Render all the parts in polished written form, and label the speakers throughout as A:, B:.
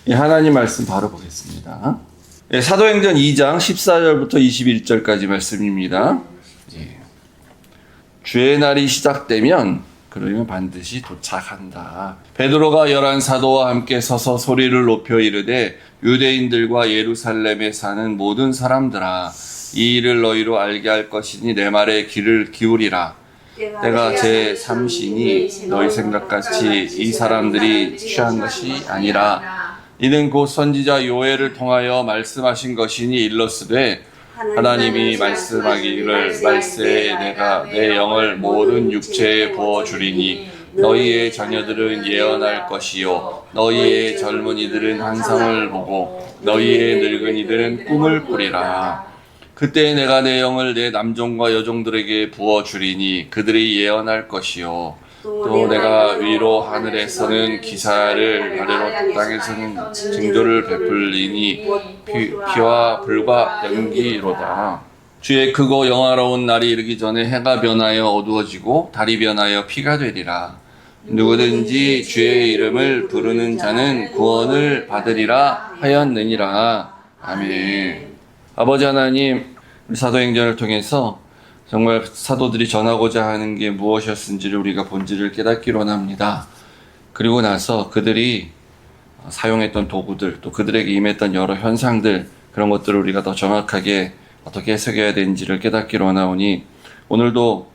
A: 예, 하나님 말씀 바로 보겠습니다. 예, 사도행전 2장 14절부터 21절까지 말씀입니다. 예. 주의 날이 시작되면 그러면 반드시 도착한다. 베드로가 11 사도와 함께 서서 소리를 높여 이르되 유대인들과 예루살렘에 사는 모든 사람들아, 이 일을 너희로 알게 할 것이니 내 말에 귀를 기울이라. 때가 제 삼신이 너희 생각같이 이 사람들이 취한 것이 아니라 이는 곧 선지자 요엘을 통하여 말씀하신 것이니 일러스되 하나님이 말씀하기를 말세에 내가 내 영을 모든 육체에 부어주리니 너희의 자녀들은 예언할 것이요 너희의 젊은이들은 환상을 보고 너희의 늙은이들은 꿈을 꾸리라. 그때 내가 내 영을 내 남종과 여종들에게 부어주리니 그들이 예언할 것이요 또 내가 위로 하늘에서는 기사를 아래로 땅에서는 징조를 베풀리니 피와 불과 연기로다. 주의 크고 영화로운 날이 이르기 전에 해가 변하여 어두워지고 달이 변하여 피가 되리라. 누구든지 주의 이름을 부르는 자는 구원을 받으리라 하였느니라. 아멘. 아버지 하나님, 우리 사도행전을 통해서 정말 사도들이 전하고자 하는 게 무엇이었는지를 우리가 본질을 깨닫기로 합니다. 그리고 나서 그들이 사용했던 도구들, 또 그들에게 임했던 여러 현상들, 그런 것들을 우리가 더 정확하게 어떻게 해석해야 되는지를 깨닫기로 하나오니, 오늘도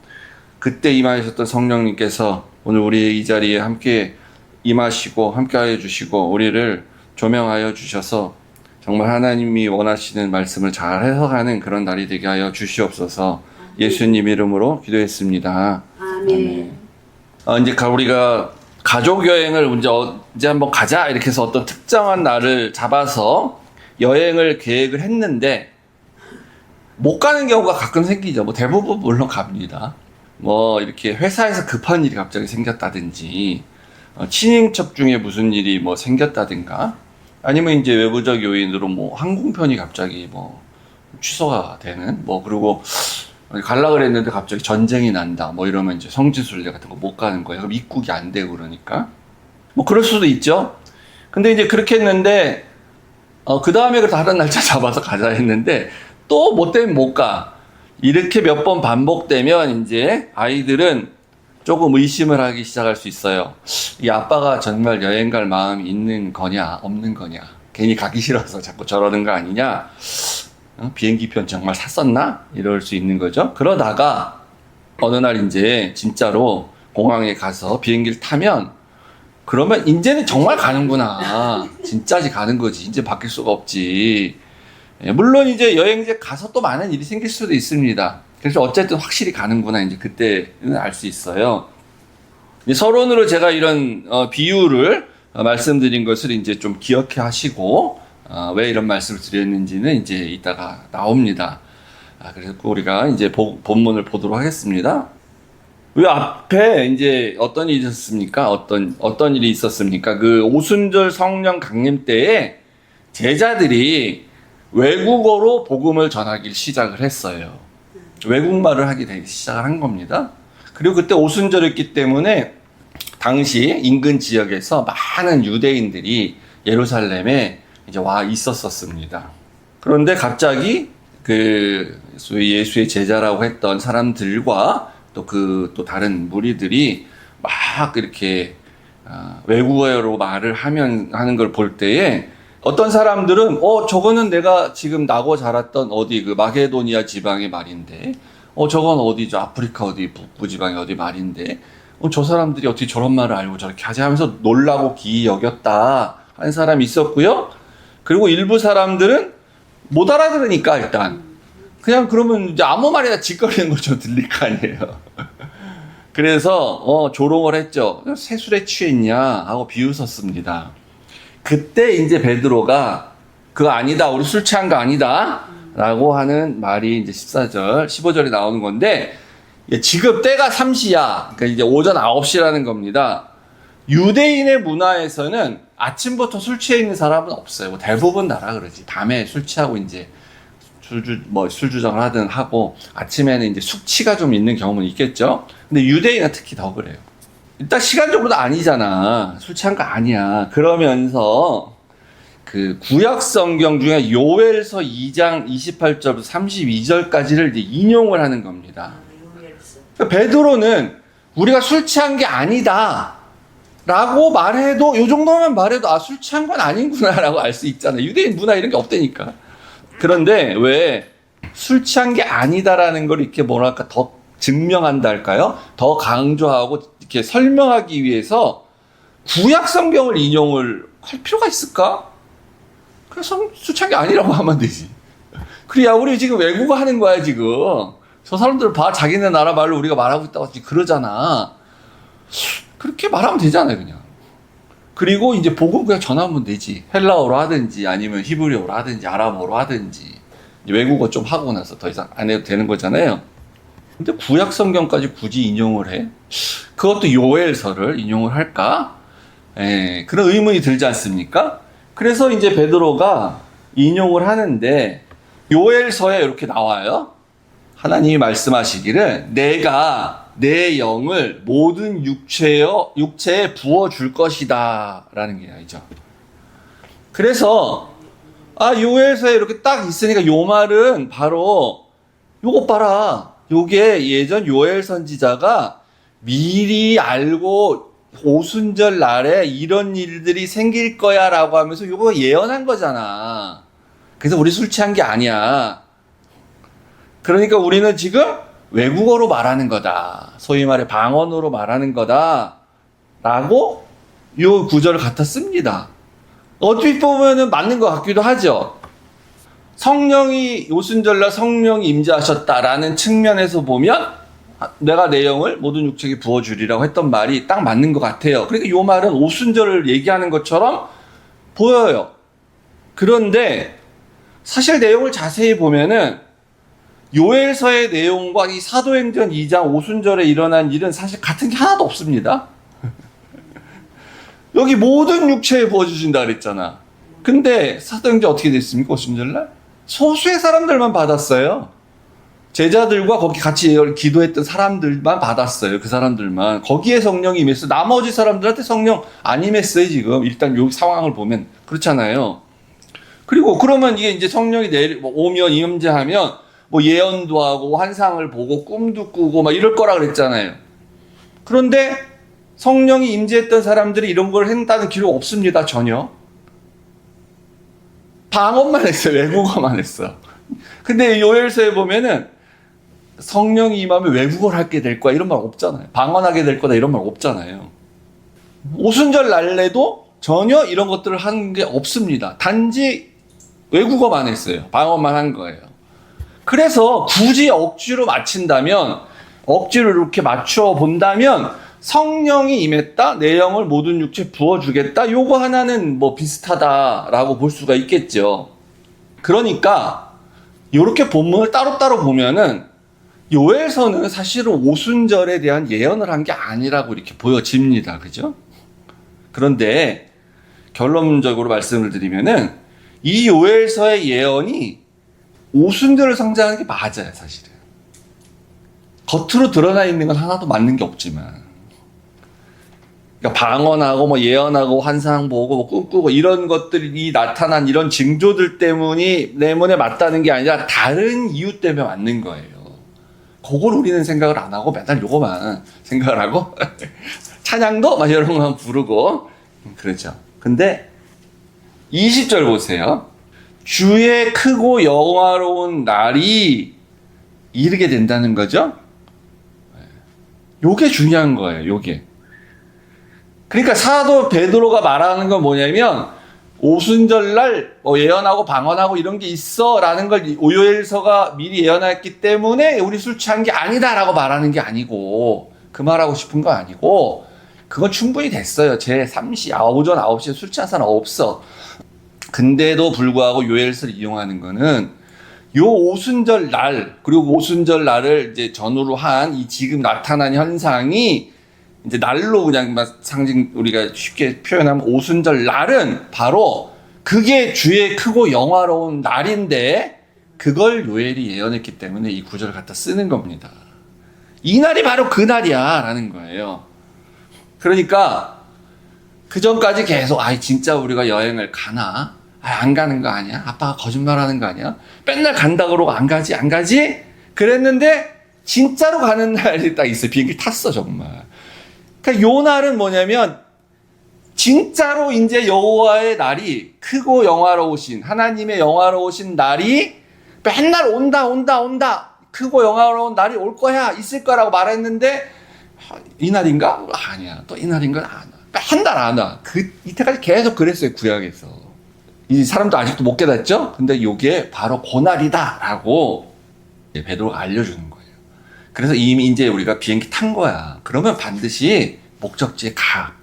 A: 그때 임하셨던 성령님께서 오늘 우리의 이 자리에 함께 임하시고 함께하여 주시고 우리를 조명하여 주셔서 정말 하나님이 원하시는 말씀을 잘 해석하는 그런 날이 되게 하여 주시옵소서. 예수님 이름으로 기도했습니다.
B: 아멘.
A: 이제 우리가 가족 여행을 언제 한번 가자 이렇게 해서 어떤 특정한 날을 잡아서 여행을 계획을 했는데 못 가는 경우가 가끔 생기죠. 뭐 대부분 물론 갑니다. 뭐 이렇게 회사에서 급한 일이 갑자기 생겼다든지 친인척 중에 무슨 일이 뭐 생겼다든가 아니면 이제 외부적 요인으로 뭐 항공편이 갑자기 뭐 취소가 되는 뭐 그리고 갈라 그랬는데 갑자기 전쟁이 난다 뭐 이러면 이제 성지순례 같은 거 못 가는 거예요. 그럼 입국이 안 되고 그러니까 뭐 그럴 수도 있죠. 근데 이제 그렇게 했는데 그 다음에 다른 날짜 잡아서 가자 했는데 또 뭐 때문에 못 가. 이렇게 몇 번 반복되면 이제 아이들은 조금 의심을 하기 시작할 수 있어요. 이 아빠가 정말 여행 갈 마음이 있는 거냐 없는 거냐, 괜히 가기 싫어서 자꾸 저러는 거 아니냐, 비행기편 정말 샀었나 이럴 수 있는 거죠. 그러다가 어느 날 이제 진짜로 공항에 가서 비행기를 타면 그러면 이제는 정말 가는구나, 진짜지 가는 거지, 이제 바뀔 수가 없지. 물론 이제 여행지에 가서 또 많은 일이 생길 수도 있습니다. 그래서 어쨌든 확실히 가는구나, 이제 그때는 알 수 있어요. 서론으로 제가 이런 비유를 말씀드린 것을 이제 좀 기억해 하시고 왜 이런 말씀을 드렸는지는 이제 이따가 나옵니다. 그래서 우리가 이제 본문을 보도록 하겠습니다. 이 앞에 이제 어떤 일이 있었습니까? 어떤 일이 있었습니까? 그 오순절 성령 강림 때에 제자들이 외국어로 복음을 전하기 시작을 했어요. 외국말을 하기 시작을 한 겁니다. 그리고 그때 오순절이었기 때문에 당시 인근 지역에서 많은 유대인들이 예루살렘에 이제 와 있었습니다. 그런데 갑자기 그 소위 예수의 제자라고 했던 사람들과 또 다른 무리들이 막 이렇게 외국어로 말을 하는 걸 볼 때에 어떤 사람들은 저거는 내가 지금 나고 자랐던 어디 그 마게도니아 지방의 말인데 저건 어디죠, 아프리카 어디 북부 지방의 어디 말인데 저 사람들이 어떻게 저런 말을 알고 저렇게 하지 하면서 놀라고 기이 여겼다 하는 사람이 있었고요. 그리고 일부 사람들은 못 알아들으니까 일단 그냥 그러면 이제 아무 말이나 짓거리는 것처럼 들릴 거 아니에요. 그래서 조롱을 했죠. 새술에 취했냐 하고 비웃었습니다. 그때 이제 베드로가 그거 아니다, 우리 술 취한 거 아니다 라고 하는 말이 이제 14절 15절에 나오는 건데, 지금 때가 3시야, 그러니까 이제 오전 9시라는 겁니다. 유대인의 문화에서는 아침부터 술 취해 있는 사람은 없어요. 대부분 나라 그러지. 밤에 술 취하고 이제 술주정을 하든 하고 아침에는 이제 숙취가 좀 있는 경우는 있겠죠. 근데 유대인은 특히 더 그래요. 일단 시간적으로도 아니잖아. 술 취한 거 아니야. 그러면서 그 구약 성경 중에 요엘서 2장 28절부터 32절까지를 이제 인용을 하는 겁니다. 그러니까 베드로는 우리가 술 취한 게 아니다 라고 말해도, 요 정도만 말해도 술 취한 건 아닌구나 라고 알 수 있잖아요. 유대인 문화 이런 게 없다니까. 그런데 왜 술 취한 게 아니다라는 걸 이렇게 뭐랄까 더 증명한다 할까요? 더 강조하고 이렇게 설명하기 위해서 구약 성경을 인용을 할 필요가 있을까? 그래서 술 취한 게 아니라고 하면 되지. 그래야 우리 지금 외국어 하는 거야 지금. 저 사람들 봐, 자기네 나라 말로 우리가 말하고 있다고 그러잖아. 그렇게 말하면 되잖아요, 그냥. 그리고 이제 복음 그냥 전하면 되지. 헬라어로 하든지 아니면 히브리어로 하든지 아람어로 하든지. 외국어 좀 하고 나서 더 이상 안 해도 되는 거잖아요. 근데 구약 성경까지 굳이 인용을 해? 그것도 요엘서를 인용을 할까? 그런 의문이 들지 않습니까? 그래서 이제 베드로가 인용을 하는데 요엘서에 이렇게 나와요. 하나님이 말씀하시기를 내가 내 영을 모든 육체에 부어줄 것이다 라는 게 아니죠. 그래서 요엘서에 이렇게 딱 있으니까 요 말은 바로 요것 봐라. 요게 예전 요엘 선지자가 미리 알고 오순절 날에 이런 일들이 생길 거야 라고 하면서 요거 예언한 거잖아. 그래서 우리 술 취한 게 아니야. 그러니까 우리는 지금 외국어로 말하는 거다. 소위 말해 방언으로 말하는 거다. 라고 요 구절을 갖다 씁니다. 어떻게 보면은 맞는 것 같기도 하죠. 성령이 오순절날 성령이 임재하셨다라는 측면에서 보면 내가 내 영을 모든 육체에 부어주리라고 했던 말이 딱 맞는 것 같아요. 그러니까 이 말은 오순절을 얘기하는 것처럼 보여요. 그런데 사실 내용을 자세히 보면은 요엘서의 내용과 이 사도행전 2장 오순절에 일어난 일은 사실 같은 게 하나도 없습니다. 여기 모든 육체에 부어주신다 그랬잖아. 근데 사도행전 어떻게 됐습니까? 오순절날? 소수의 사람들만 받았어요. 제자들과 거기 같이 기도했던 사람들만 받았어요. 그 사람들만. 거기에 성령이 임했어요. 나머지 사람들한테 성령 안 임했어요, 지금. 일단 여기 상황을 보면. 그렇잖아요. 그리고 그러면 이게 이제 성령이 오면 임재하면 예언도 하고 환상을 보고 꿈도 꾸고 막 이럴 거라 그랬잖아요. 그런데 성령이 임재했던 사람들이 이런 걸 한다는 기록 없습니다. 전혀. 방언만 했어요. 외국어만 했어. 근데 요엘서에 보면은 성령이 임하면 외국어를 하게 될 거야 이런 말 없잖아요. 방언하게 될 거다 이런 말 없잖아요. 오순절 날에도 전혀 이런 것들을 한 게 없습니다. 단지 외국어만 했어요. 방언만 한 거예요. 그래서 굳이 억지로 맞춘다면, 억지로 이렇게 맞춰 본다면 성령이 임했다, 내 영을 모든 육체에 부어주겠다, 요거 하나는 비슷하다라고 볼 수가 있겠죠. 그러니까 이렇게 본문을 따로따로 보면은 요엘서는 사실은 오순절에 대한 예언을 한 게 아니라고 이렇게 보여집니다. 그죠? 그런데 결론적으로 말씀을 드리면은 이 요엘서의 예언이 오순절을 상징하는 게 맞아요, 사실은. 겉으로 드러나 있는 건 하나도 맞는 게 없지만. 그러니까 방언하고 예언하고 환상 보고 꿈꾸고 이런 것들이 나타난 이런 징조들 때문에 맞다는 게 아니라 다른 이유 때문에 맞는 거예요. 그걸 우리는 생각을 안 하고 맨날 요거만 생각을 하고 찬양도 막 이런 거만 부르고 그렇죠. 근데 20절 보세요. 주의 크고 영화로운 날이 이르게 된다는 거죠. 요게 중요한 거예요. 요게. 그러니까 사도 베드로가 말하는 건 뭐냐면 오순절날 예언하고 방언하고 이런 게 있어 라는 걸 요엘서가 미리 예언했기 때문에 우리 술 취한 게 아니다 라고 말하는 게 아니고, 그 말하고 싶은 거 아니고, 그건 충분히 됐어요. 제 3시, 오전 9시에 술 취한 사람 없어. 근데도 불구하고 요엘서를 이용하는 거는 요 오순절 날, 그리고 오순절 날을 이제 전후로 한 이 지금 나타난 현상이 이제 날로 그냥 상징, 우리가 쉽게 표현하면 오순절 날은 바로 그게 주의 크고 영화로운 날인데 그걸 요엘이 예언했기 때문에 이 구절을 갖다 쓰는 겁니다. 이 날이 바로 그 날이야 라는 거예요. 그러니까 그 전까지 계속 진짜 우리가 여행을 가나? 안 가는 거 아니야? 아빠가 거짓말하는 거 아니야? 맨날 간다 그러고 안 가지? 그랬는데 진짜로 가는 날이 딱 있어요. 비행기 탔어 정말. 그러니까 요 날은 뭐냐면 진짜로 이제 여호와의 날이 크고 영화로우신 하나님의 영화로우신 날이 맨날 온다 크고 영화로운 날이 올 거야 있을 거라고 말했는데 이 날인가? 아니야. 또 이 날인가? 맨날 안 와. 이때까지 계속 그랬어요 구약에서. 이 사람도 아직도 못 깨닫죠? 근데 요게 바로 고날이다라고 베드로가 알려주는 거예요. 그래서 이미 이제 우리가 비행기 탄 거야. 그러면 반드시 목적지에 가.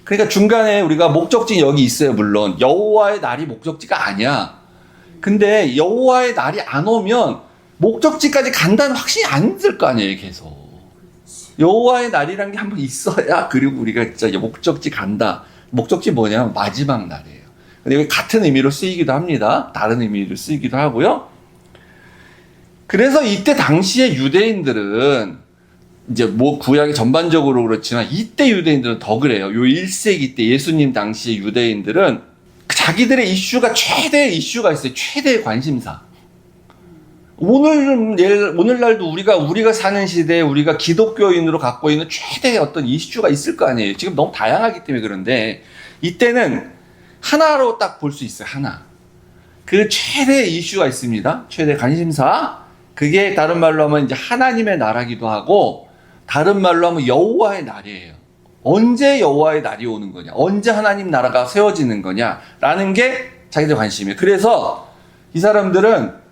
A: 그러니까 중간에 우리가 목적지 여기 있어요. 물론 여호와의 날이 목적지가 아니야. 근데 여호와의 날이 안 오면 목적지까지 간다는 확신이 안 들 거 아니에요. 계속. 여호와의 날이라는 게 한번 있어야 그리고 우리가 진짜 목적지 간다. 목적지 뭐냐면 마지막 날이에요. 근데 여기 같은 의미로 쓰이기도 합니다. 다른 의미로 쓰이기도 하고요. 그래서 이때 당시에 유대인들은 이제 뭐 구약이 전반적으로 그렇지만 이때 유대인들은 더 그래요. 요 1세기 때 예수님 당시의 유대인들은 자기들의 이슈가 최대의 이슈가 있어요. 최대의 관심사. 오늘날도 우리가 사는 시대에 우리가 기독교인으로 갖고 있는 최대의 어떤 이슈가 있을 거 아니에요. 지금 너무 다양하기 때문에 그런데 이때는 하나로 딱 볼 수 있어요. 하나. 그 최대의 이슈가 있습니다. 최대 관심사. 그게 다른 말로 하면 이제 하나님의 나라기도 하고 다른 말로 하면 여호와의 날이에요. 언제 여호와의 날이 오는 거냐? 언제 하나님 나라가 세워지는 거냐라는 게 자기들 관심이에요. 그래서 이 사람들은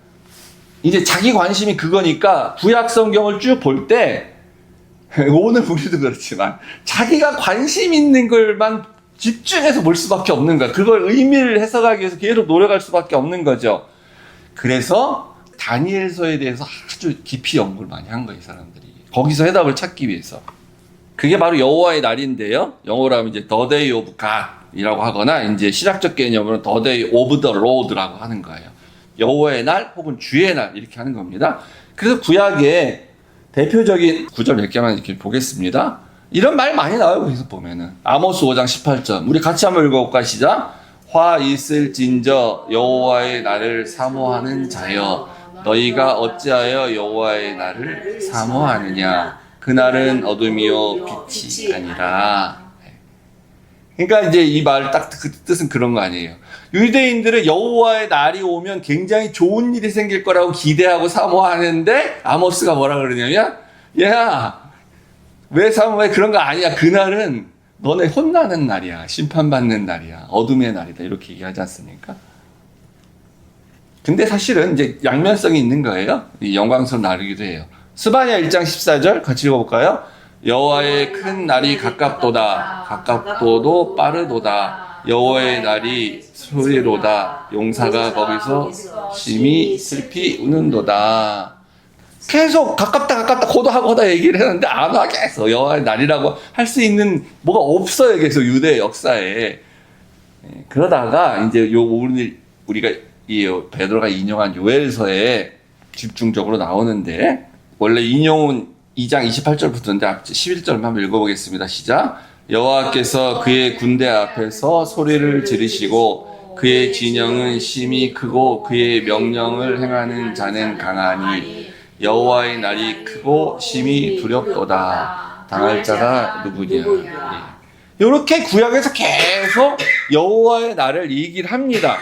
A: 이제 자기 관심이 그거니까 구약 성경을 쭉 볼 때 오늘 우리도 그렇지만 자기가 관심 있는 걸만 집중해서 볼 수밖에 없는 거야. 그걸 의미를 해석하기 위해서 계속 노력할 수밖에 없는 거죠. 그래서 다니엘서에 대해서 아주 깊이 연구를 많이 한 거예요, 이 사람들이. 거기서 해답을 찾기 위해서. 그게 바로 여호와의 날인데요. 영어로 하면 이제 The Day of God이라고 하거나 이제 신학적 개념으로는 The Day of the Lord라고 하는 거예요. 여호와의 날 혹은 주의 날 이렇게 하는 겁니다. 그래서 구약의 대표적인 구절 몇 개만 이렇게 보겠습니다. 이런 말 많이 나와요. 거기서 보면은 아모스 5장 18절 우리 같이 한번 읽어볼까? 시작. 화 있을진저 여호와의 날을 사모하는 자여 너희가 어찌하여 여호와의 날을 사모하느냐 그날은 어둠이요 빛이 아니라. 그러니까 이제 이 말 딱 그 뜻은 그런 거 아니에요. 유대인들은 여호와의 날이 오면 굉장히 좋은 일이 생길 거라고 기대하고 사모하는데 아모스가 뭐라 그러냐면 야 왜 사모해? 그런 거 아니야. 그날은 너네 혼나는 날이야. 심판받는 날이야. 어둠의 날이다. 이렇게 얘기하지 않습니까? 근데 사실은 이제 양면성이 있는 거예요. 영광스러운 날이기도 해요. 스바냐 1장 14절 같이 읽어볼까요? 여호와의 큰 날이 가깝도다. 가깝도도 빠르도다. 여호와의 날이 소리로다. 용사가 거기서 심히 슬피 우는도다. 계속 가깝다 고다 얘기를 했는데 안 와. 계속 여호와의 날이라고 할 수 있는 뭐가 없어요. 계속 유대 역사에. 그러다가 이제 오늘 우리가 이 베드로가 인용한 요엘서에 집중적으로 나오는데 원래 인용은 2장 28절부터인데 11절만 한번 읽어보겠습니다. 시작. 여호와께서 그의 군대 앞에서 소리를 지르시고 그의 진영은 심히 크고 그의 명령을 행하는 자는 강하니 여호와의 날이 크고 심히 두렵도다. 당할 자가 누구냐. 이렇게 구약에서 계속 여호와의 날을 얘기를 합니다.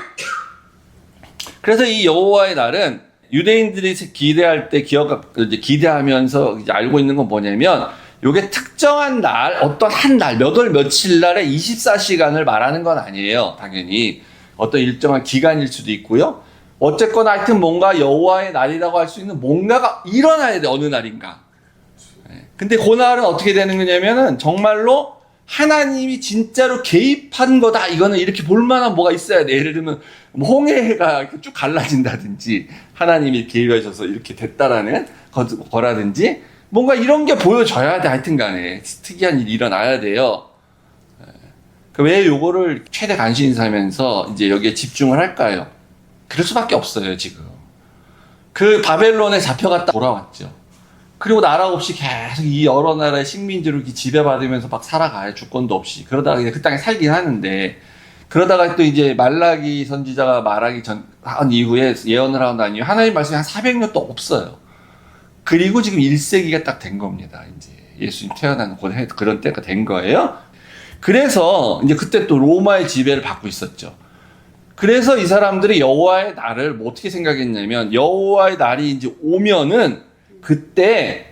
A: 그래서 이 여호와의 날은 유대인들이 기대할 때 기대하면서 알고 있는 건 뭐냐면 이게 특정한 날, 어떤 한 날, 몇 월 며칠 날에 24시간을 말하는 건 아니에요. 당연히 어떤 일정한 기간일 수도 있고요. 어쨌거나 하여튼 뭔가 여호와의 날이라고 할 수 있는 뭔가가 일어나야 돼. 어느 날인가. 근데 그 날은 어떻게 되는 거냐면은 정말로 하나님이 진짜로 개입한 거다. 이거는 이렇게 볼만한 뭐가 있어야 돼. 예를 들면 홍해가 이렇게 쭉 갈라진다든지 하나님이 개입하셔서 이렇게 됐다라는 거라든지 뭔가 이런 게 보여져야 돼. 하여튼 간에 특이한 일이 일어나야 돼요. 왜 요거를 최대 관심이 사면서 이제 여기에 집중을 할까요? 그럴 수밖에 없어요. 지금 그 바벨론에 잡혀갔다 돌아왔죠. 그리고 나라 없이 계속 이 여러 나라의 식민지로 지배받으면서 막 살아가요. 주권도 없이. 그러다가 그냥 그 땅에 살긴 하는데 그러다가 또 이제 말라기 선지자가 말하기 한 이후에 예언을 하고 난 이후에 하나님 말씀이 한 400년 또 없어요. 그리고 지금 1세기가 딱 된 겁니다. 이제 예수님 태어나는 그런 때가 된 거예요. 그래서 이제 그때 또 로마의 지배를 받고 있었죠. 그래서 이 사람들이 여호와의 날을 뭐 어떻게 생각했냐면 여호와의 날이 이제 오면은 그때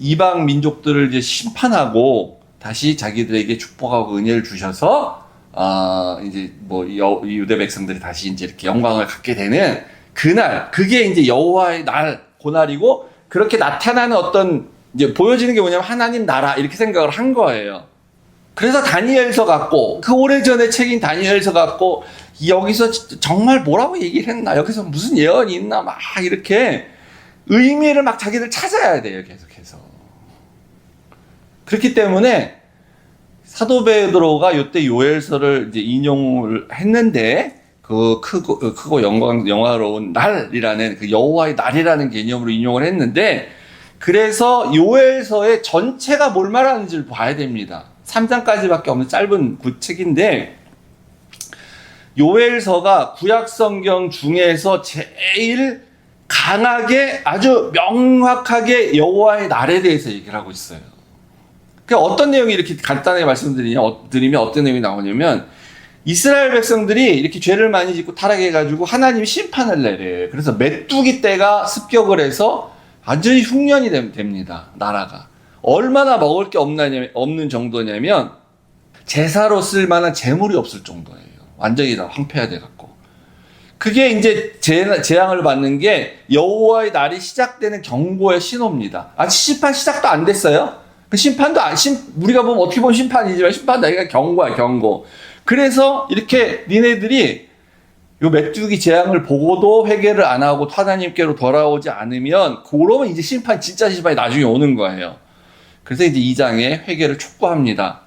A: 이방 민족들을 이제 심판하고 다시 자기들에게 축복하고 은혜를 주셔서 이제 뭐 유대 백성들이 다시 이제 이렇게 영광을 갖게 되는 그날, 그게 이제 여호와의 날, 그날이고 그렇게 나타나는 어떤 이제 보여지는 게 뭐냐면 하나님 나라 이렇게 생각을 한 거예요. 그래서 다니엘서 갖고 그 오래전에 책인 다니엘서 갖고 여기서 정말 뭐라고 얘기를 했나, 여기서 무슨 예언이 있나 막 이렇게 의미를 막 자기들 찾아야 돼요, 계속해서. 그렇기 때문에 사도 베드로가 이때 요엘서를 이제 인용을 했는데 그 크고 영화로운 날이라는 그 여호와의 날이라는 개념으로 인용을 했는데, 그래서 요엘서의 전체가 뭘 말하는지를 봐야 됩니다. 3장까지밖에 없는 짧은 책인데 요엘서가 구약 성경 중에서 제일 강하게 아주 명확하게 여호와의 날에 대해서 얘기를 하고 있어요. 그러니까 어떤 내용이 이렇게 간단하게 말씀드리면 어떤 내용이 나오냐면 이스라엘 백성들이 이렇게 죄를 많이 짓고 타락해가지고 하나님이 심판을 내려요. 그래서 메뚜기 떼가 습격을 해서 완전히 흉년이 됩니다. 나라가. 얼마나 먹을 게 없는 정도냐면 제사로 쓸 만한 재물이 없을 정도예요. 완전히 다 황폐화돼갖고. 그게 이제 재앙을 받는 게 여호와의 날이 시작되는 경고의 신호입니다. 아직 심판 시작도 안 됐어요. 그 심판도 우리가 보면 어떻게 보면 심판이지만 심판도 아니라 경고야, 경고. 그래서 이렇게 니네들이 요 메뚜기 재앙을 보고도 회개를 안 하고 하나님께로 돌아오지 않으면 그러면 이제 진짜 심판이 나중에 오는 거예요. 그래서 이제 2장에 회개를 촉구합니다.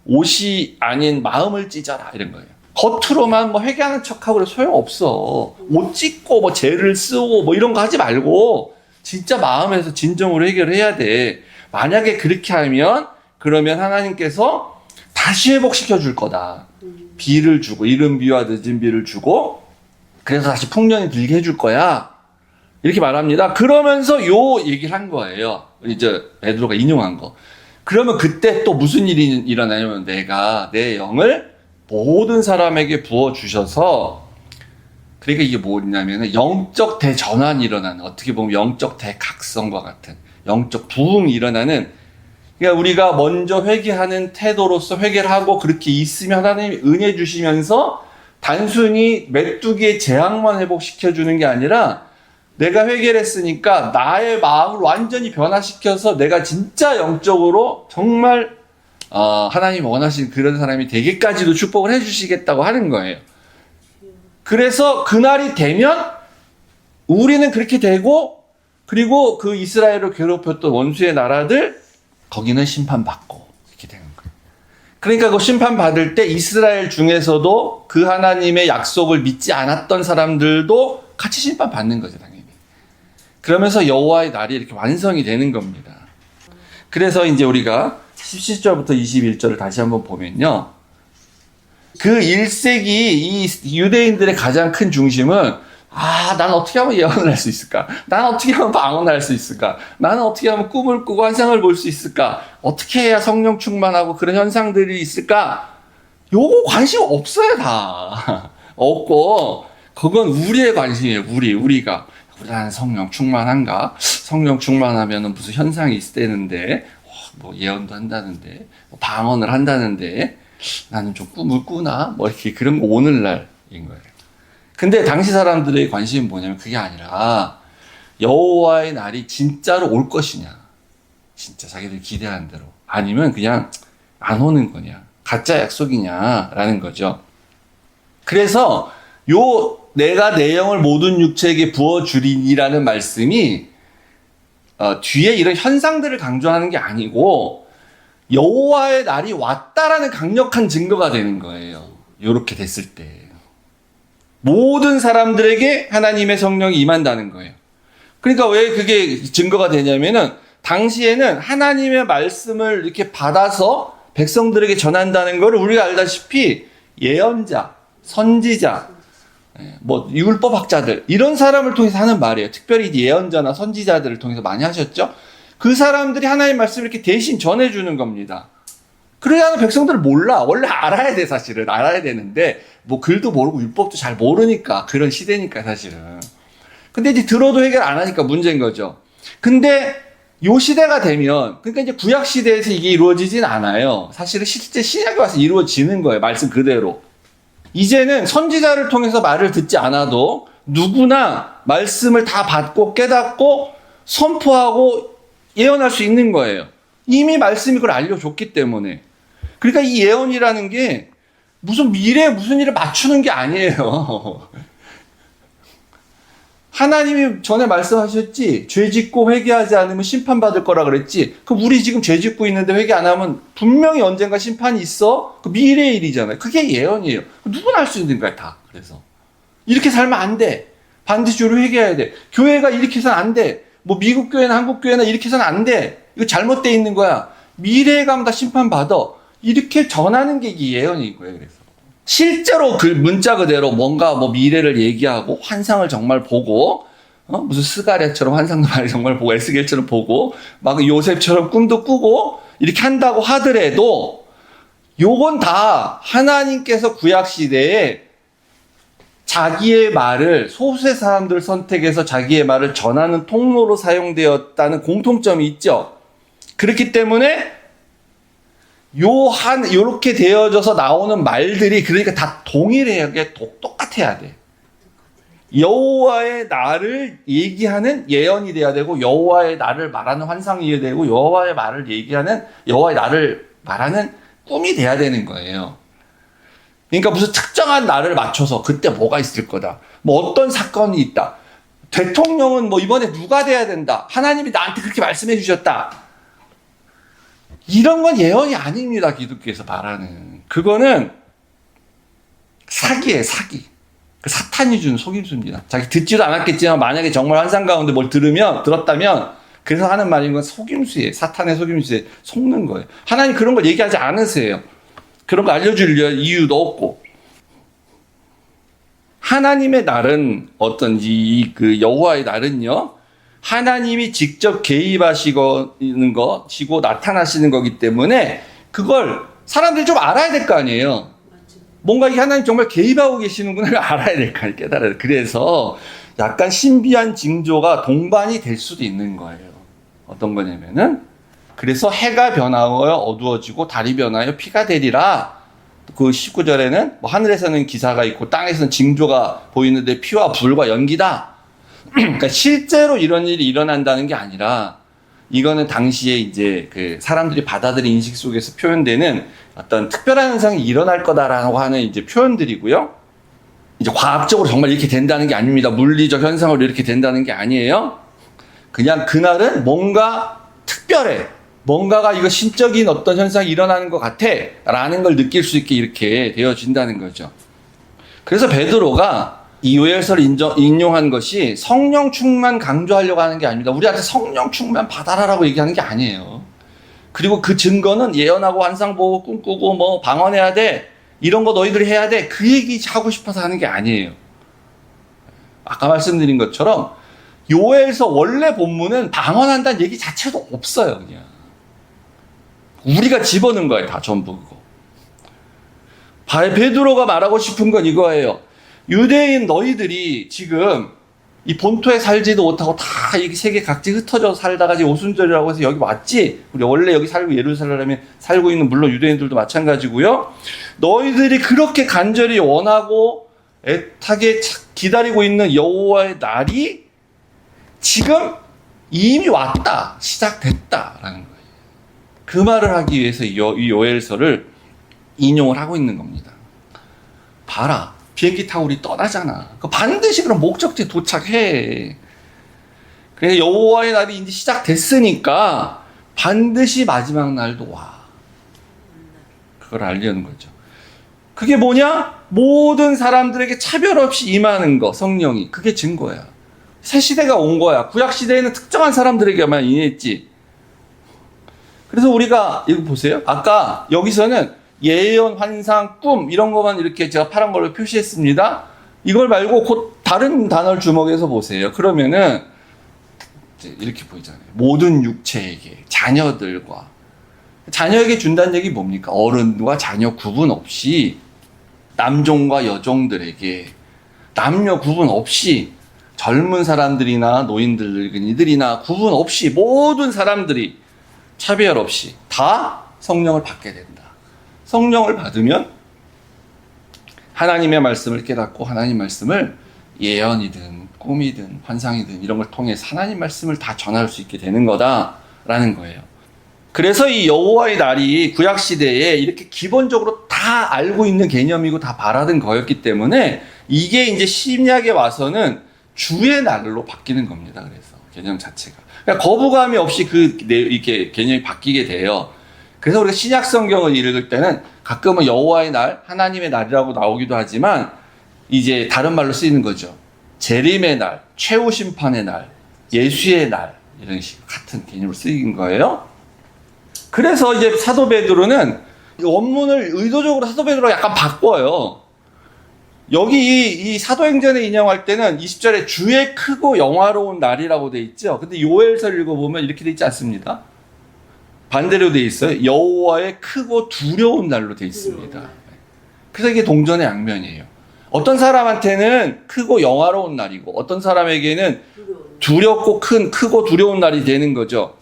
A: 옷이 아닌 마음을 찢어라 이런 거예요. 겉으로만 뭐 회개하는 척하고 소용없어. 옷 찢고 뭐 죄를 쓰고 뭐 이런 거 하지 말고 진짜 마음에서 진정으로 회개를 해야 돼. 만약에 그렇게 하면 그러면 하나님께서 다시 회복시켜 줄 거다. 비를 주고 이른 비와 늦은 비를 주고 그래서 다시 풍년이 들게 해줄 거야. 이렇게 말합니다. 그러면서 요 얘기를 한 거예요. 이제 베드로가 인용한 거. 그러면 그때 또 무슨 일이 일어나냐면 내가 내 영을 모든 사람에게 부어주셔서, 그러니까 이게 뭐냐면 영적 대전환이 일어나는, 어떻게 보면 영적 대각성과 같은 영적 부흥이 일어나는, 그러니까 우리가 먼저 회개하는 태도로서 회개를 하고 그렇게 있으면 하나님이 은혜 주시면서 단순히 메뚜기의 재앙만 회복시켜주는 게 아니라 내가 회개를 했으니까 나의 마음을 완전히 변화시켜서 내가 진짜 영적으로 정말 하나님 원하시는 그런 사람이 되기까지도 축복을 해주시겠다고 하는 거예요. 그래서 그날이 되면 우리는 그렇게 되고, 그리고 그 이스라엘을 괴롭혔던 원수의 나라들 거기는 심판받고 이렇게 되는 거예요. 그러니까 그 심판받을 때 이스라엘 중에서도 그 하나님의 약속을 믿지 않았던 사람들도 같이 심판받는 거죠, 당연히. 그러면서 여호와의 날이 이렇게 완성이 되는 겁니다. 그래서 이제 우리가 17절부터 21절을 다시 한번 보면요. 그 1세기 이 유대인들의 가장 큰 중심은 난 어떻게 하면 예언을 할 수 있을까? 난 어떻게 하면 방언을 할 수 있을까? 나는 어떻게 하면 꿈을 꾸고 환상을 볼 수 있을까? 어떻게 해야 성령 충만하고 그런 현상들이 있을까? 요거 관심 없어요, 다. 없고, 그건 우리의 관심이에요, 우리가. 나는 성령 충만한가? 성령 충만하면 무슨 현상이 있다는데, 뭐 예언도 한다는데, 뭐 방언을 한다는데, 나는 좀 꿈을 꾸나? 뭐 이렇게 그런 거 오늘날인 거예요. 근데 당시 사람들의 관심은 뭐냐면 그게 아니라 여호와의 날이 진짜로 올 것이냐, 진짜 자기들 기대하는 대로, 아니면 그냥 안 오는 거냐, 가짜 약속이냐라는 거죠. 그래서 내가 내 영을 모든 육체에게 부어주리니라는 말씀이 뒤에 이런 현상들을 강조하는 게 아니고 여호와의 날이 왔다라는 강력한 증거가 되는 거예요. 이렇게 됐을 때 모든 사람들에게 하나님의 성령이 임한다는 거예요. 그러니까 왜 그게 증거가 되냐면은 당시에는 하나님의 말씀을 이렇게 받아서 백성들에게 전한다는 걸 우리가 알다시피 예언자, 선지자, 뭐 율법학자들 이런 사람을 통해서 하는 말이에요. 특별히 예언자나 선지자들을 통해서 많이 하셨죠. 그 사람들이 하나님의 말씀을 이렇게 대신 전해주는 겁니다. 그래야 백성들을 몰라. 원래 알아야 돼, 사실은. 알아야 되는데, 뭐 글도 모르고 율법도 잘 모르니까. 그런 시대니까, 사실은. 근데 이제 들어도 해결 안 하니까 문제인 거죠. 근데 요 시대가 되면, 그러니까 이제 구약 시대에서 이게 이루어지진 않아요. 사실은 실제 신약에 와서 이루어지는 거예요. 말씀 그대로. 이제는 선지자를 통해서 말을 듣지 않아도 누구나 말씀을 다 받고 깨닫고 선포하고 예언할 수 있는 거예요. 이미 말씀이 그걸 알려줬기 때문에. 그러니까 이 예언이라는 게 무슨 미래에 무슨 일을 맞추는 게 아니에요. 하나님이 전에 말씀하셨지, 죄 짓고 회개하지 않으면 심판받을 거라 그랬지. 그럼 우리 지금 죄 짓고 있는데 회개 안 하면 분명히 언젠가 심판이 있어. 그 미래의 일이잖아요. 그게 예언이에요. 누구나 할 수 있는 거야, 다. 그래서 이렇게 살면 안 돼. 반드시 주로 회개해야 돼. 교회가 이렇게 해서는 안 돼. 뭐 미국 교회나 한국 교회나 이렇게 해서는 안 돼. 이거 잘못되어 있는 거야. 미래에 가면 다 심판받아. 이렇게 전하는 게 이게 예언인 거예요. 그래서 실제로 그 문자 그대로 뭔가 뭐 미래를 얘기하고 환상을 정말 보고 무슨 스가랴처럼 환상도 많이 정말 보고 에스겔처럼 보고 막 요셉처럼 꿈도 꾸고 이렇게 한다고 하더라도 요건 다 하나님께서 구약 시대에 자기의 말을 소수의 사람들 선택해서 자기의 말을 전하는 통로로 사용되었다는 공통점이 있죠. 그렇기 때문에 요렇게 되어져서 나오는 말들이 그러니까 다 동일하게 똑같아야 돼. 여호와의 날을 얘기하는 예언이 돼야 되고 여호와의 날을 말하는 환상이 돼야 되고 여호와의 말을 얘기하는 여호와의 날을 말하는 꿈이 돼야 되는 거예요. 그러니까 무슨 특정한 날을 맞춰서 그때 뭐가 있을 거다. 뭐 어떤 사건이 있다. 대통령은 뭐 이번에 누가 돼야 된다. 하나님이 나한테 그렇게 말씀해 주셨다. 이런 건 예언이 아닙니다. 기독교에서 말하는. 그거는 사기예요, 사기. 사탄이 준 속임수입니다. 자기 듣지도 않았겠지만 만약에 정말 환상 가운데 뭘 들었다면 그래서 하는 말인 건 속임수예요. 사탄의 속임수에 속는 거예요. 하나님 그런 걸 얘기하지 않으세요. 그런 거 알려줄 이유도 없고. 하나님의 날은 어떤 그 여호와의 날은요. 하나님이 직접 개입하시는 것이고 나타나시는 거기 때문에 그걸 사람들이 좀 알아야 될 거 아니에요. 뭔가 이 하나님 정말 개입하고 계시는구나를 알아야 될 거 아니에요. 깨달아야 돼. 그래서 약간 신비한 징조가 동반이 될 수도 있는 거예요. 어떤 거냐면은 그래서 해가 변하여 어두워지고 달이 변하여 피가 되리라. 그 19절에는 뭐 하늘에서는 기사가 있고 땅에서는 징조가 보이는데 피와 불과 연기다. 그러니까 실제로 이런 일이 일어난다는 게 아니라 이거는 당시에 이제 그 사람들이 받아들인 인식 속에서 표현되는 어떤 특별한 현상이 일어날 거다라고 하는 이제 표현들이고요. 이제 과학적으로 정말 이렇게 된다는 게 아닙니다. 물리적 현상으로 이렇게 된다는 게 아니에요. 그냥 그날은 뭔가 특별해. 뭔가가 이거 신적인 어떤 현상이 일어나는 것 같아. 라는 걸 느낄 수 있게 이렇게 되어진다는 거죠. 그래서 베드로가 이 요엘서를 인용한 것이 성령 충만 강조하려고 하는 게 아닙니다. 우리한테 성령 충만 받아라라고 얘기하는 게 아니에요. 그리고 그 증거는 예언하고 환상 보고 꿈꾸고 뭐 방언해야 돼. 이런 거 너희들이 해야 돼. 그 얘기 하고 싶어서 하는 게 아니에요. 아까 말씀드린 것처럼 요엘서 원래 본문은 방언한다는 얘기 자체도 없어요. 그냥. 우리가 집어넣은 거예요. 다 전부 그거. 베드로가 말하고 싶은 건 이거예요. 유대인 너희들이 지금 이 본토에 살지도 못하고 다 이 세계 각지 흩어져 살다가 지금 오순절이라고 해서 여기 왔지. 우리 원래 여기 살고 예루살렘에 살고 있는 물론 유대인들도 마찬가지고요. 너희들이 그렇게 간절히 원하고 애타게 기다리고 있는 여호와의 날이 지금 이미 왔다. 시작됐다라는 거예요. 그 말을 하기 위해서 이 요엘서를 인용을 하고 있는 겁니다. 봐라. 비행기 타고 우리 떠나잖아. 반드시 그런 목적지에 도착해. 그래서 여호와의 날이 이제 시작됐으니까 반드시 마지막 날도 와. 그걸 알려는 거죠. 그게 뭐냐? 모든 사람들에게 차별 없이 임하는 거, 성령이. 그게 증거야. 새 시대가 온 거야. 구약 시대에는 특정한 사람들에게만 임했지. 그래서 우리가 이거 보세요. 아까 여기서는 예언, 환상, 꿈 이런 것만 이렇게 제가 파란 걸로 표시했습니다. 이걸 말고 곧 다른 단어를 주목해서 보세요. 그러면은 이렇게 보이잖아요. 모든 육체에게, 자녀들과. 자녀에게 준다는 얘기 뭡니까? 어른과 자녀 구분 없이 남종과 여종들에게 남녀 구분 없이 젊은 사람들이나 노인들, 늙은이들이나 구분 없이 모든 사람들이 차별 없이 다 성령을 받게 된다. 성령을 받으면 하나님의 말씀을 깨닫고 하나님 말씀을 예언이든 꿈이든 환상이든 이런 걸 통해서 하나님 말씀을 다 전할 수 있게 되는 거다라는 거예요. 그래서 이 여호와의 날이 구약 시대에 이렇게 기본적으로 다 알고 있는 개념이고 다 바라던 거였기 때문에 이게 이제 신약에 와서는 주의 날로 바뀌는 겁니다. 그래서 개념 자체가 그러니까 거부감이 없이 이렇게 개념이 바뀌게 돼요. 그래서 우리가 신약 성경을 읽을 때는 가끔은 여호와의 날, 하나님의 날이라고 나오기도 하지만 이제 다른 말로 쓰이는 거죠. 재림의 날, 최후 심판의 날, 예수의 날 이런 식 같은 개념으로 쓰인 거예요. 그래서 이제 사도 베드로는 원문을 의도적으로 사도 베드로가 약간 바꿔요. 여기 이 사도행전에 인용할 때는 20절에 주의 크고 영화로운 날이라고 돼 있죠. 근데 요엘서 읽어보면 이렇게 돼 있지 않습니다. 반대로 돼 있어요. 여호와의 크고 두려운 날로 돼 있습니다. 그래서 이게 동전의 양면이에요. 어떤 사람한테는 크고 영화로운 날이고 어떤 사람에게는 두렵고 크고 두려운 날이 되는 거죠.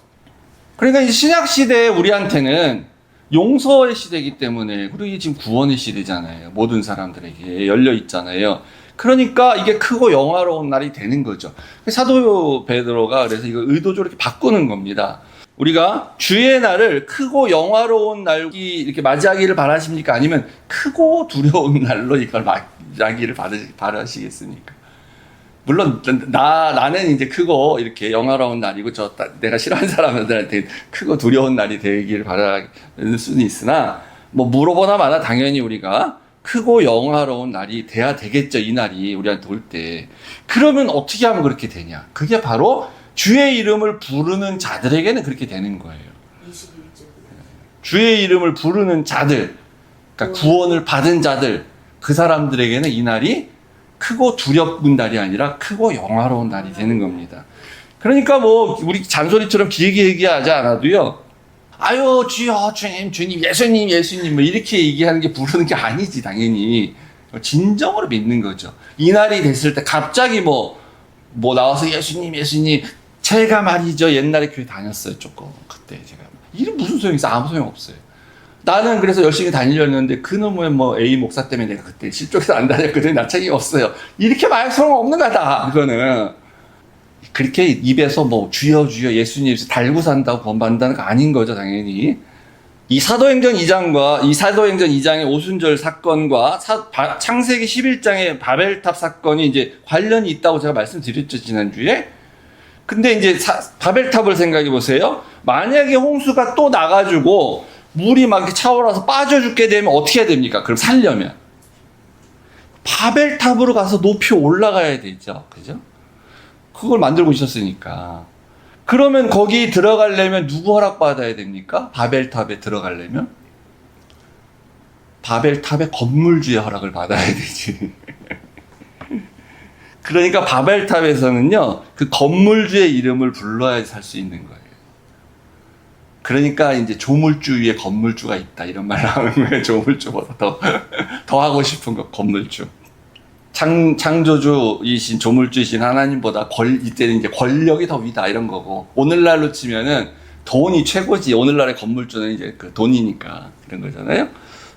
A: 그러니까 이 신약 시대에 우리한테는 용서의 시대이기 때문에 그리고 이게 지금 구원의 시대잖아요. 모든 사람들에게 열려 있잖아요. 그러니까 이게 크고 영화로운 날이 되는 거죠. 사도 베드로가 그래서 이걸 의도적으로 이렇게 바꾸는 겁니다. 우리가 주의 날을 크고 영화로운 날이 이렇게 맞이하기를 바라십니까? 아니면 크고 두려운 날로 이걸 맞이하기를 바라시겠습니까? 물론 나는 이제 크고 이렇게 영화로운 날이고 내가 싫어하는 사람들한테 크고 두려운 날이 되기를 바라는 수는 있으나 뭐 물어보나 마나 당연히 우리가 크고 영화로운 날이 돼야 되겠죠. 이 날이 우리한테 올 때. 그러면 어떻게 하면 그렇게 되냐? 그게 바로 주의 이름을 부르는 자들에게는 그렇게 되는 거예요.
B: 21절.
A: 주의 이름을 부르는 자들, 그러니까 구원을 받은 자들, 그 사람들에게는 이 날이 크고 두려운 날이 아니라 크고 영화로운 날이 되는 겁니다. 그러니까 뭐 우리 잔소리처럼 길게 얘기하지 않아도요. 아유 주여 주님 예수님 뭐 이렇게 얘기하는 게 부르는 게 아니지 당연히. 진정으로 믿는 거죠. 이 날이 됐을 때 갑자기 뭐 나와서 예수님 제가 말이죠 옛날에 교회 다녔어요 조금 그때 제가 이름 무슨 소용 있어 아무 소용 없어요. 나는 그래서 열심히 다니려는데 그놈의 뭐 A 목사 때문에 내가 그때 실족해서 안 다녔거든요. 나책이 없어요. 이렇게 말할 소용 없는 거다. 그거는 그렇게 입에서 뭐 주여 예수님 달고 산다고 구원받는다는 거 아닌 거죠 당연히. 이 사도행전 2장의 오순절 사건과 창세기 11장의 바벨탑 사건이 이제 관련이 있다고 제가 말씀드렸죠 지난주에. 근데 이제 바벨탑을 생각해 보세요. 만약에 홍수가 또 나가지고 물이 막 이렇게 차오라서 빠져 죽게 되면 어떻게 해야 됩니까? 그럼 살려면 바벨탑으로 가서 높이 올라가야 되죠. 그죠? 그걸 만들고 있었으니까. 그러면 거기 들어가려면 누구 허락받아야 됩니까? 바벨탑에 들어가려면? 바벨탑의 건물주의 허락을 받아야 되지. 그러니까 바벨탑에서는요, 그 건물주의 이름을 불러야 살 수 있는 거예요. 그러니까 이제 조물주 위에 건물주가 있다. 이런 말 나오는 거예요. 조물주보다 더 하고 싶은 거, 건물주. 창조주이신 조물주이신 하나님보다 이때는 이제 권력이 더 위다 이런 거고 오늘날로 치면은 돈이 최고지. 오늘날의 건물주는 이제 그 돈이니까 그런 거잖아요.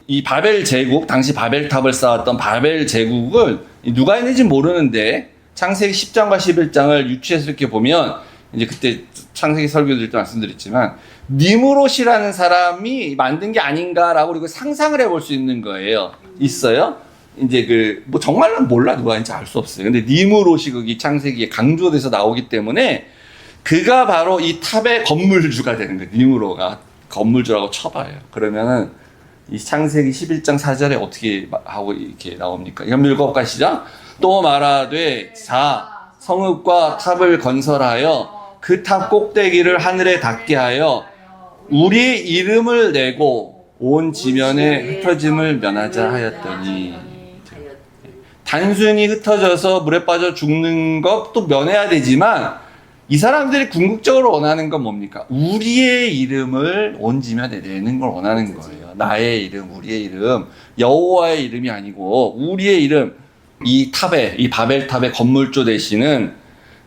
A: 이 바벨 제국 당시 바벨탑을 쌓았던 바벨 제국을 누가 했는지 모르는데 창세기 10장과 11장을 유추해서 이렇게 보면 이제 그때 창세기 설교들 때 말씀드렸지만 니무롯이라는 사람이 만든 게 아닌가라고 그리고 상상을 해볼 수 있는 거예요. 있어요. 이제 뭐 정말로 몰라 누가 인지 알 수 없어요. 근데 니무롯이 거기 창세기에 강조돼서 나오기 때문에 그가 바로 이 탑의 건물주가 되는 거예요. 니무롯가 건물주라고 쳐봐요. 그러면은 이 창세기 11장 4절에 어떻게 하고 이렇게 나옵니까? 이건 읽어보시죠. 또 말하되 자 성읍과 탑을 건설하여 그 탑 꼭대기를 하늘에 닿게 하여 우리 이름을 내고 온 지면에 흩어짐을 면하자 하였더니. 단순히 흩어져서 물에 빠져 죽는 것도 면해야 되지만 이 사람들이 궁극적으로 원하는 건 뭡니까? 우리의 이름을 온 지면에 내는 걸 원하는 거예요. 나의 이름, 우리의 이름, 여호와의 이름이 아니고 우리의 이름. 이 탑에, 이 바벨탑의 건물주 되시는,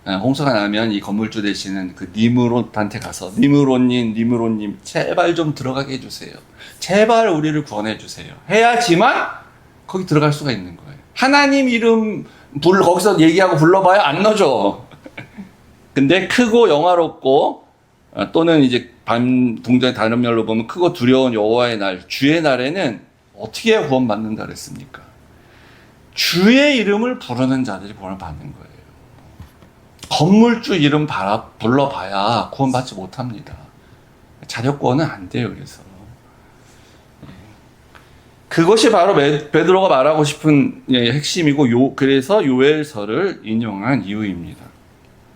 A: 홍수가 나면 이 건물주 되시는 그 니므롯한테 가서 니므롯님 제발 좀 들어가게 해주세요. 제발 우리를 구원해 주세요. 해야지만 거기 들어갈 수가 있는 거예요. 하나님 이름 거기서 얘기하고 불러봐야 안 넣어줘. 근데 크고 영화롭고 또는 이제 동전의 다른 말로 보면 크고 두려운 여호와의 날, 주의 날에는 어떻게 해야 구원받는다 그랬습니까? 주의 이름을 부르는 자들이 구원을 받는 거예요. 건물주 이름 불러봐야 구원받지 못합니다. 자력권은 안 돼요. 그래서 그것이 바로 베드로가 말하고 싶은 핵심이고 그래서 요엘서를 인용한 이유입니다.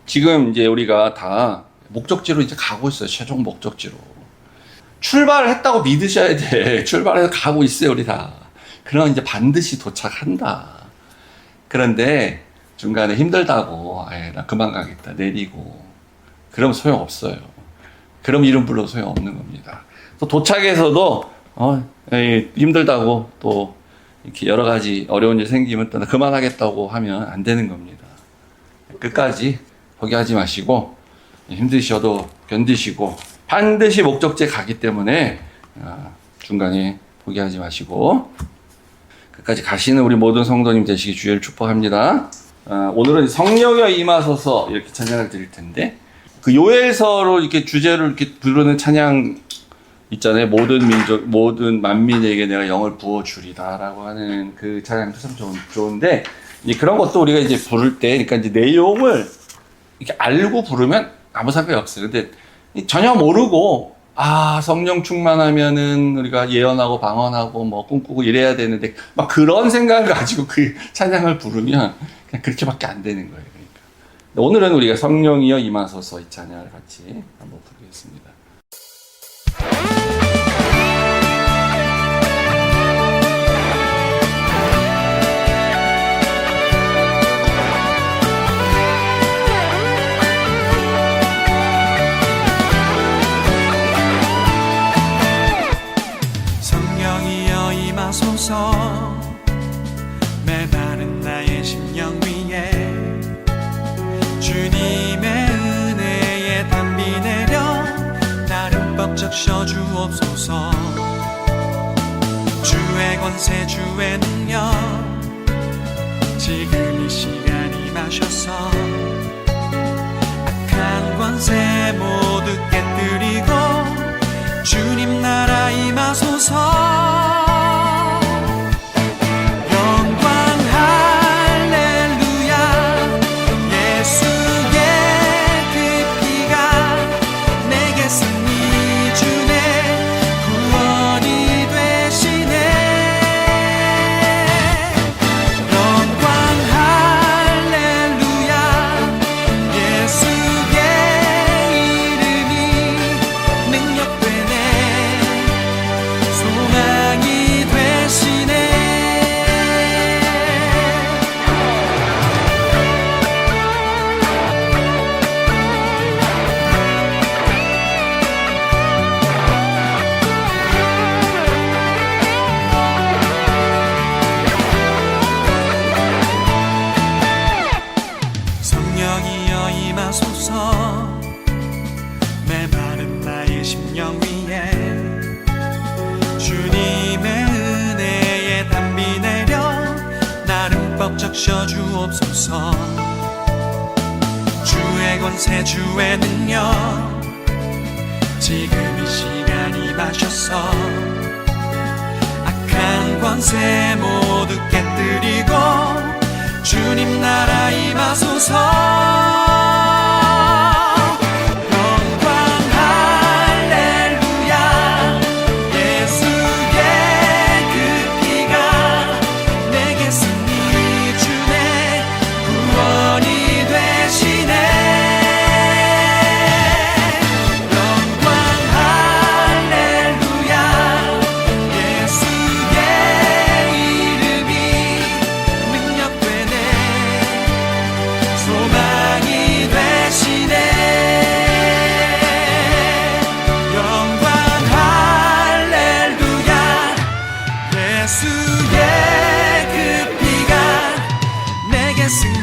A: 지금 이제 우리가 다 목적지로 이제 가고 있어요. 최종 목적지로. 출발을 했다고 믿으셔야 돼. 출발해서 가고 있어요, 우리 다. 그럼 이제 반드시 도착한다. 그런데 중간에 힘들다고, 나 그만 가겠다, 내리고. 그럼 소용없어요. 그럼 이름 불러도 소용없는 겁니다. 또 도착해서도, 힘들다고 또 이렇게 여러 가지 어려운 일 생기면 또 그만하겠다고 하면 안 되는 겁니다. 끝까지 포기하지 마시고, 힘드셔도 견디시고, 반드시 목적지에 가기 때문에, 중간에 포기하지 마시고, 끝까지 가시는 우리 모든 성도님 되시기 주의를 축복합니다. 오늘은 성령여 임하소서 이렇게 찬양을 드릴 텐데, 그 요엘서로 이렇게 주제를 이렇게 부르는 찬양 있잖아요. 모든 만민에게 내가 영을 부어주리다라고 하는 그 찬양도 참 좋은데, 이제 그런 것도 우리가 이제 부를 때, 그러니까 이제 내용을 이렇게 알고 부르면 아무 상관이 없어요. 근데 전혀 모르고, 성령 충만하면은 우리가 예언하고 방언하고 뭐 꿈꾸고 이래야 되는데, 막 그런 생각을 가지고 그 찬양을 부르면 그냥 그렇게밖에 안 되는 거예요. 그러니까. 오늘은 우리가 성령이여 임하소서 이 찬양을 같이 한번 부르겠습니다.
B: 소서 메마른 나의 심령 위에 주님의 은혜에 담비 내려 나를 벅적 셔주옵소서. 주의 권세 주의 능력 지금 이 시간 임하셔서 악한 권세 모두 깨뜨리고 주님 나라 임하소서. 메마른 나의 심령 위에 주님의 은혜에 담비 내려 나를 벅적 셔주옵소서. 주의 권세 주의 능력 지금 이 시간 임하셔서 악한 권세 모두 깨뜨리고 주님 나라 임하소서. 승리